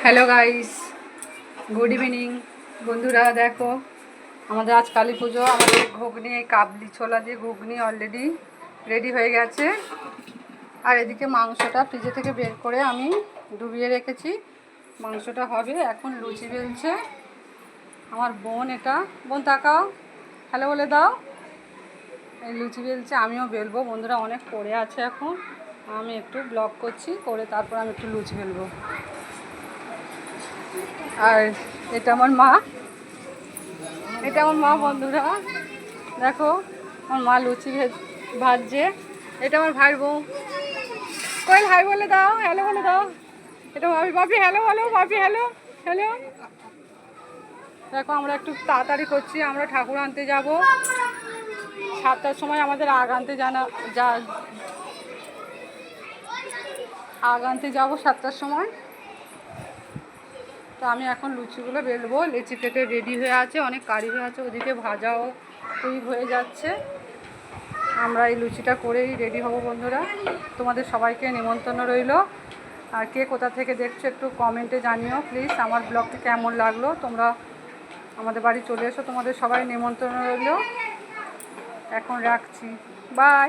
Hello guys, good evening বন্ধুরা। দেখো আমাদের আজ কালী পুজো। আমাদের ঘুগনি, কাবলি ছোলা দিয়ে ঘুগনি অলরেডি রেডি হয়ে গেছে। আর এদিকে মাংসটা ফ্রিজে থেকে বের করে আমি ডুবিয়ে রেখেছি। মাংসটা হবে এখন। লুচি বেলছে আমার বোন। এটা বোন তাকাও, হ্যালো বলে দাও। এই লুচি বেলছে, আমিও বেলবো। বন্ধুরা অনেক পড়ে আছে এখন, আমি একটু ব্লগ করছি, করে তারপর আমি একটু লুচি বেলবো। আর এটা আমার মা, বন্ধুরা দেখো আমার মা লুচি ভাজছে। এটা আমার ভাইয়ের বউ। কই হাই বলে দাও, হ্যালো বলে দাও। এটা বাপি, বাপি হ্যালো বলো, বাপি হ্যালো হ্যালো। দেখো আমরা একটু তাড়াতাড়ি করছি, আমরা ঠাকুর আনতে যাব 7টার সময়। আমাদের আগ আনতে যাবো 7টার সময়। তো আমি এখন লুচিগুলো বেলবো। লেচি কেটে রেডি হয়ে আছে, অনেক কারি হয়ে আছে, ওদিকে ভাজাও কুইক হয়ে যাচ্ছে। আমরা এই লুচিটা করেই রেডি হব বন্ধুরা। তোমাদের সবাইকে নিমন্ত্রণ রইল। আর কে কোথা থেকে দেখছো একটু কমেন্টে জানিও প্লিজ। আমার ব্লগটা কেমন লাগলো, তোমরা আমাদের বাড়ি চলে এসো, তোমাদের সবাই নিমন্ত্রণ রইল। এখন রাখছি, বাই।